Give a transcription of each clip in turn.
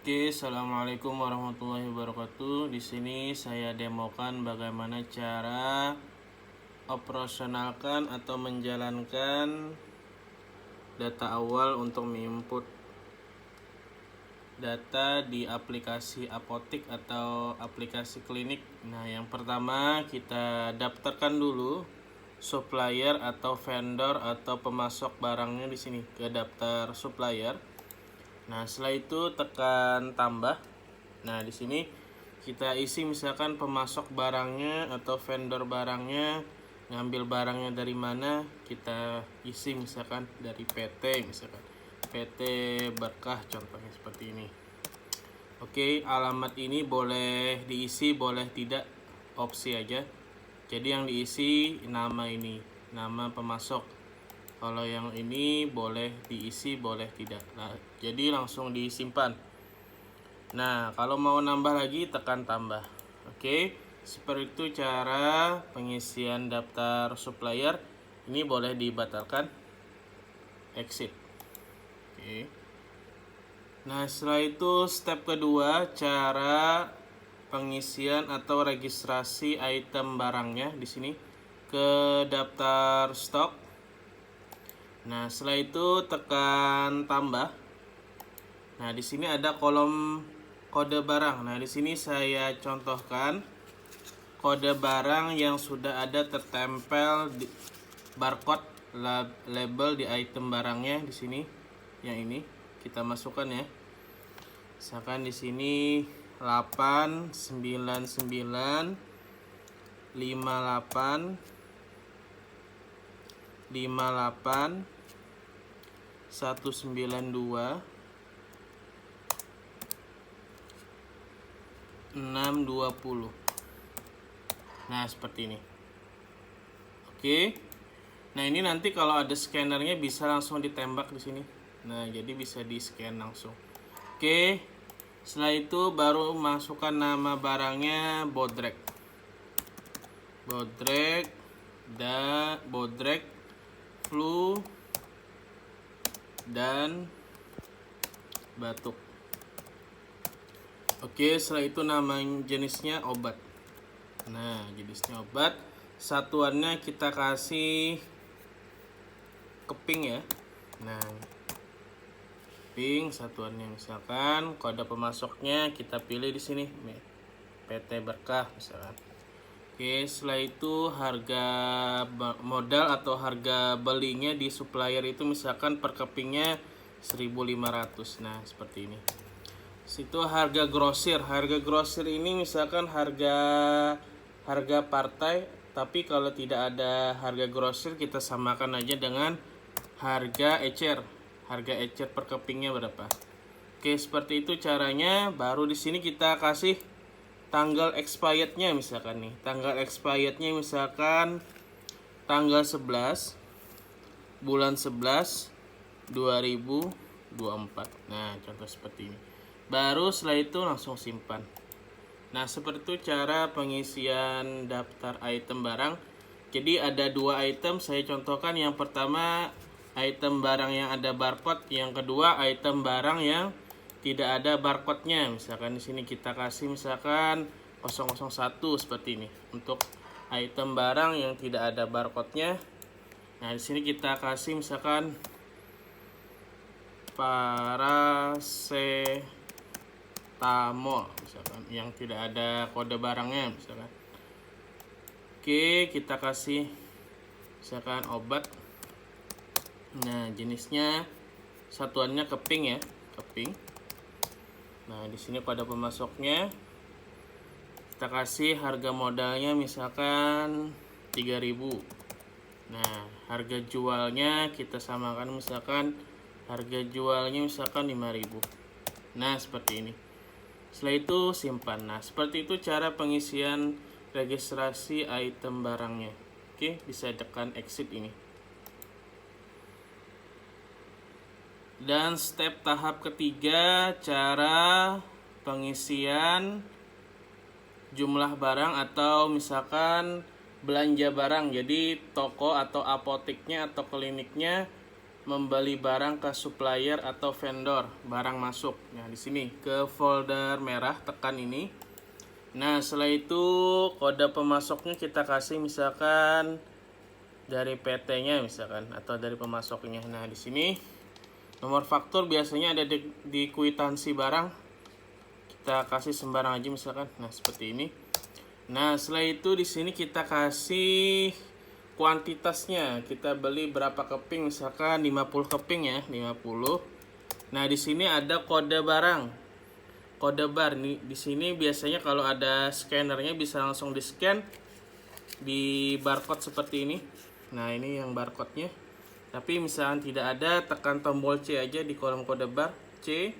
Oke, assalamualaikum warahmatullahi wabarakatuh. Di sini saya demokan bagaimana cara operasionalkan atau menjalankan data awal untuk menginput data di aplikasi apotik atau aplikasi klinik. Nah, yang pertama kita daftarkan dulu supplier atau vendor atau pemasok barangnya di sini ke daftar supplier. Nah, setelah itu tekan tambah. Nah, di sini kita isi misalkan pemasok barangnya atau vendor barangnya, ngambil barangnya dari mana, kita isi misalkan dari PT, misalkan PT Berkah contohnya seperti ini. Oke, alamat ini boleh diisi, boleh tidak, opsi aja. Jadi yang diisi nama ini, nama pemasok. Kalau yang ini boleh diisi, boleh tidak. Nah, jadi langsung disimpan. Nah, kalau mau nambah lagi tekan tambah. Oke, seperti itu cara pengisian daftar supplier. Ini boleh dibatalkan. Exit. Oke. Nah, setelah itu step kedua, cara pengisian atau registrasi item barangnya di sini ke daftar stok. Nah, setelah itu tekan tambah. Nah, di sini ada kolom kode barang. Nah, di sini saya contohkan kode barang yang sudah ada tertempel di barcode label di item barangnya di sini. Yang ini kita masukkan ya. Misalkan di sini 899 58 58 192 620. Nah, seperti ini. Oke. Nah, ini nanti kalau ada scannernya bisa langsung ditembak di sini. Nah, jadi bisa di-scan langsung. Oke. Setelah itu baru masukkan nama barangnya Bodrek. Bodrek flu dan batuk. Oke, setelah itu nama jenisnya obat. Nah, jenisnya obat. Satuannya kita kasih keping ya. Nah, keping satuannya misalkan kode pemasoknya kita pilih di sini PT Berkah misalkan. Oke, setelah itu harga modal atau harga belinya di supplier itu misalkan per kepingnya 1.500. Nah, seperti ini. Situ harga grosir. Harga grosir ini misalkan harga partai, tapi kalau tidak ada harga grosir kita samakan aja dengan harga ecer. Harga ecer per kepingnya berapa? Oke, seperti itu caranya. Baru di sini kita kasih tanggal expirednya misalkan nih. Tanggal expirednya misalkan tanggal 11 bulan 11 2024. Nah, contoh seperti ini. Baru setelah itu langsung simpan. Nah, seperti itu cara pengisian daftar item barang. Jadi ada dua item saya contohkan. Yang pertama item barang yang ada barcode, yang kedua item barang yang tidak ada barcode-nya. Misalkan di sini kita kasih misalkan 001 seperti ini untuk item barang yang tidak ada barcode-nya. Nah, di sini kita kasih misalkan paracetamol misalkan yang tidak ada kode barangnya misalkan. Oke, kita kasih misalkan obat. Nah, jenisnya satuannya keping ya, keping. Nah, di sini pada pemasoknya kita kasih harga modalnya misalkan 3.000. Nah, harga jualnya kita samakan misalkan harga jualnya misalkan 5.000. Nah, seperti ini. Setelah itu simpan. Nah, seperti itu cara pengisian registrasi item barangnya. Oke, bisa tekan exit ini. Dan step tahap ketiga, cara pengisian jumlah barang atau misalkan belanja barang. Jadi toko atau apoteknya atau kliniknya membeli barang ke supplier atau vendor, barang masuk. Nah, di sini ke folder merah tekan ini. Nah, setelah itu kode pemasoknya kita kasih misalkan dari PT-nya misalkan atau dari pemasoknya. Nah, di sini nomor faktur biasanya ada di kwitansi barang. Kita kasih sembarang aja misalkan. Nah, seperti ini. Nah, setelah itu di sini kita kasih kuantitasnya. Kita beli berapa keping, misalkan 50 keping ya, 50. Nah, di sini ada kode barang. Kode bar nih di sini biasanya kalau ada scannernya bisa langsung di scan di barcode seperti ini. Nah, ini yang barcode-nya. Tapi misalnya tidak ada, tekan tombol C aja di kolom kode bar C.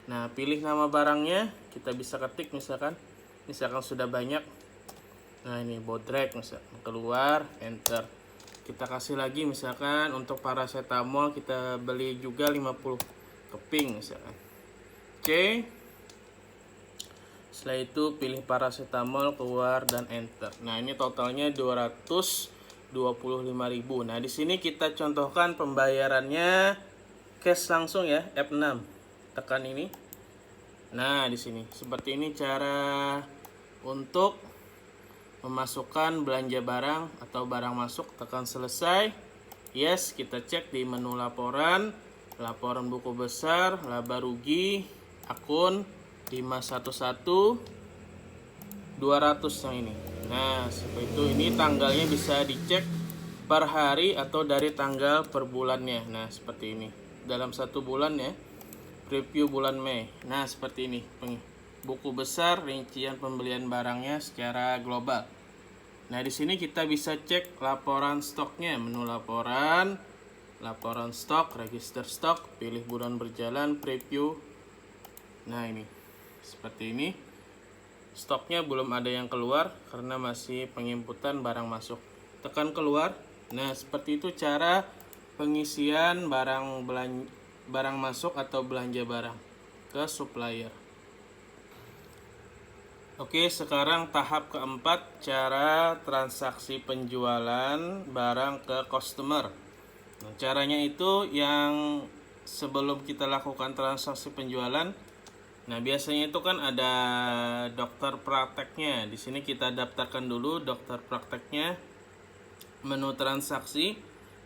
Nah, pilih nama barangnya, kita bisa ketik misalkan sudah banyak. Nah, ini bodrek misalkan, keluar, enter. Kita kasih lagi misalkan untuk paracetamol kita beli juga 50 keping misalkan. Oke. Setelah itu pilih paracetamol, keluar, dan enter. Nah, ini totalnya 225.000. Nah, di sini kita contohkan pembayarannya cash langsung ya, F6. Tekan ini. Nah, di sini seperti ini cara untuk memasukkan belanja barang atau barang masuk. Tekan selesai. Yes, kita cek di menu laporan, laporan buku besar, laba rugi, akun 511 200 yang ini. Nah, seperti itu. Ini tanggalnya bisa dicek per hari atau dari tanggal per bulannya. Nah, seperti ini. Dalam 1 bulan ya. Preview bulan Mei. Nah, seperti ini. Buku besar rincian pembelian barangnya secara global. Nah, di sini kita bisa cek laporan stoknya. Menu laporan, laporan stok, register stok, pilih bulan berjalan, preview. Nah, ini seperti ini. Stoknya belum ada yang keluar karena masih penginputan barang masuk. Tekan keluar. Nah, seperti itu cara pengisian barang masuk atau belanja barang ke supplier. Oke, sekarang tahap keempat, cara transaksi penjualan barang ke customer. Nah, caranya itu yang sebelum kita lakukan transaksi penjualan. Nah, biasanya itu kan ada dokter prakteknya. Di sini kita daftarkan dulu dokter prakteknya. Menu transaksi,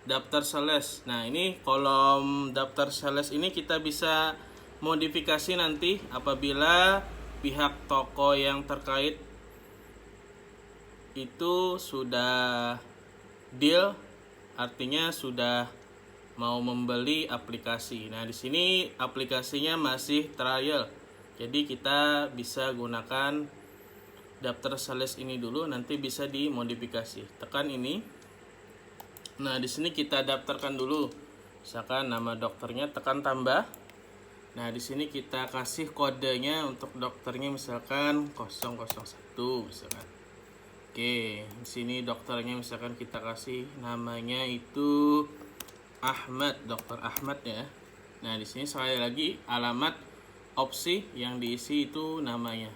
daftar sales. Nah, ini kolom daftar sales ini kita bisa modifikasi nanti apabila pihak toko yang terkait itu sudah deal, artinya sudah mau membeli aplikasi. Nah, di sini aplikasinya masih trial. Jadi kita bisa gunakan daftar sales ini dulu, nanti bisa dimodifikasi. Tekan ini. Nah, di sini kita daftarkan dulu. Misalkan nama dokternya, tekan tambah. Nah, di sini kita kasih kodenya untuk dokternya misalkan 001 misalkan. Oke, di sini dokternya misalkan kita kasih namanya itu Ahmad, Dokter Ahmad ya. Nah, di sini sekali lagi alamat opsi yang diisi itu namanya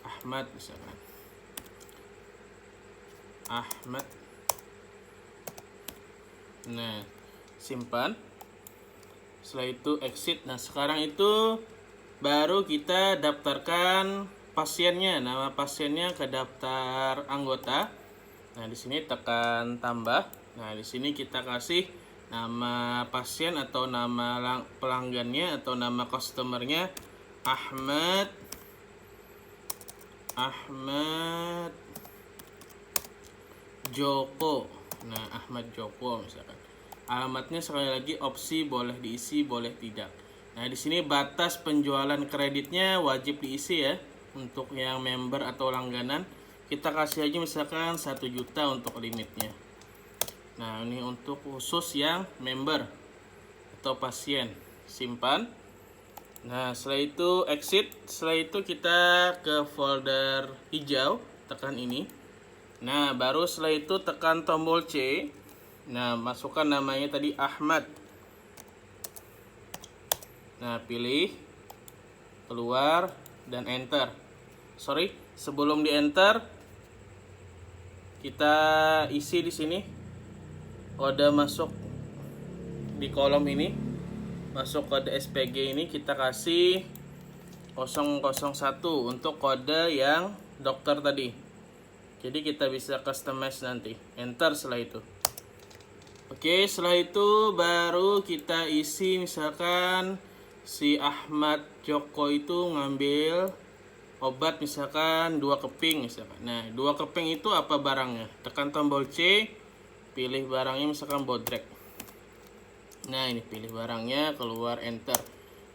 Ahmad misalkan. Ahmad. Nah, simpan. Setelah itu exit. Nah, sekarang itu baru kita daftarkan pasiennya, nama pasiennya ke daftar anggota. Nah, di sini tekan tambah. Nah, di sini kita kasih nama pasien atau nama pelanggannya atau nama customernya Ahmad Joko. Nah, Ahmad Joko misalkan. Alamatnya sekali lagi opsi boleh diisi, boleh tidak. Nah, di sini batas penjualan kreditnya wajib diisi ya. Untuk yang member atau langganan, kita kasih aja misalkan 1 juta untuk limitnya. Nah, ini untuk khusus yang member atau pasien. Simpan. Nah, setelah itu exit. Setelah itu kita ke folder hijau, tekan ini. Nah, baru setelah itu tekan tombol C. Nah, masukkan namanya tadi Ahmad. Nah, pilih, keluar, dan enter. Sorry, sebelum di enter kita isi di sini kode masuk di kolom ini, masuk kode SPG ini kita kasih 001 untuk kode yang dokter tadi. Jadi kita bisa customize nanti. Enter setelah itu. Oke, setelah itu baru kita isi, misalkan si Ahmad Joko itu ngambil obat misalkan 2 keping misalkan. Nah, 2 keping itu apa barangnya? Tekan tombol C, pilih barangnya misalkan bodrek. Nah, ini pilih barangnya, keluar enter.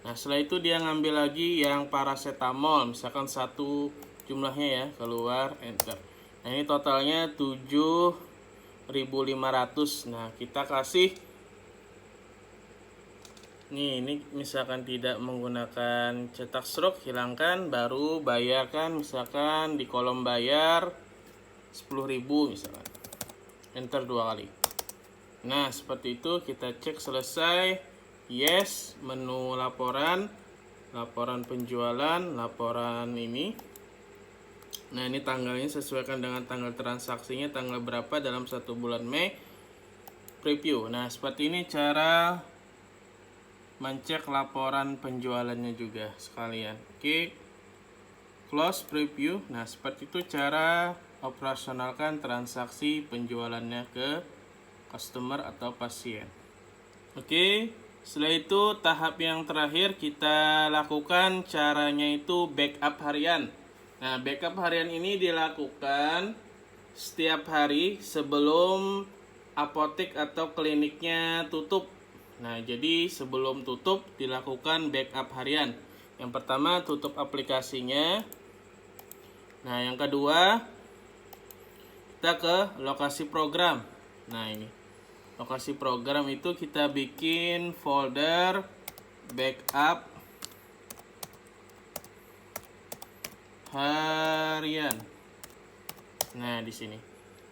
Nah, setelah itu dia ngambil lagi yang paracetamol, misalkan 1 jumlahnya ya, keluar enter. Nah, ini totalnya 7.500. Nah, kita kasih ini misalkan tidak menggunakan cetak stroke, hilangkan, baru bayarkan misalkan di kolom bayar 10.000 misalkan. Enter 2 kali. Nah, seperti itu kita cek selesai. Yes, menu laporan, laporan penjualan, laporan ini. Nah, ini tanggalnya sesuaikan dengan tanggal transaksinya, tanggal berapa dalam 1 bulan Mei. Preview. Nah, seperti ini cara mencek laporan penjualannya juga sekalian. Oke. Close preview. Nah, seperti itu cara operasionalkan transaksi penjualannya ke customer atau pasien. Oke. Setelah itu tahap yang terakhir kita lakukan caranya itu backup harian. Nah, backup harian ini dilakukan setiap hari sebelum apotek atau kliniknya tutup. Nah, jadi sebelum tutup dilakukan backup harian. Yang pertama, tutup aplikasinya. Nah, yang kedua, kita ke lokasi program. Nah, ini. Lokasi program itu kita bikin folder backup harian. Nah, di sini.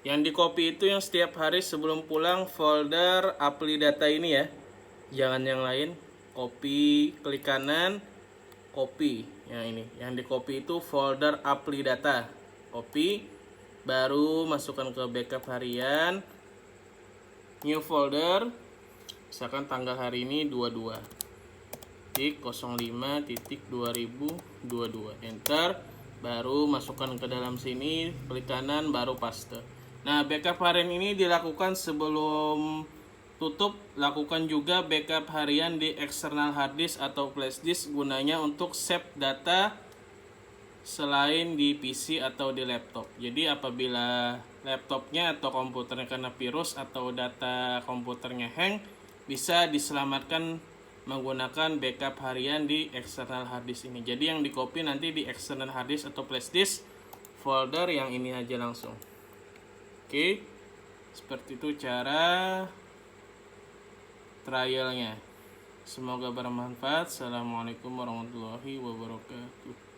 Yang di copy itu yang setiap hari sebelum pulang folder apply data ini ya. Jangan yang lain. Copy, klik kanan, copy. Yang ini. Yang di copy itu folder apply data. Copy, baru masukkan ke backup harian. New folder. Misalkan tanggal hari ini 22.05.2022. Enter. Baru masukkan ke dalam sini, klik kanan, baru paste. Nah, backup harian ini dilakukan sebelum tutup. Lakukan juga backup harian di external hard disk atau flash disk, gunanya untuk save data selain di PC atau di laptop. Jadi apabila laptopnya atau komputernya kena virus atau data komputernya hang, bisa diselamatkan menggunakan backup harian di external hard disk ini. Jadi yang di copy nanti di external hard disk atau flash disk, folder yang ini aja langsung. Oke, seperti itu cara trialnya. Semoga bermanfaat. Assalamualaikum warahmatullahi wabarakatuh.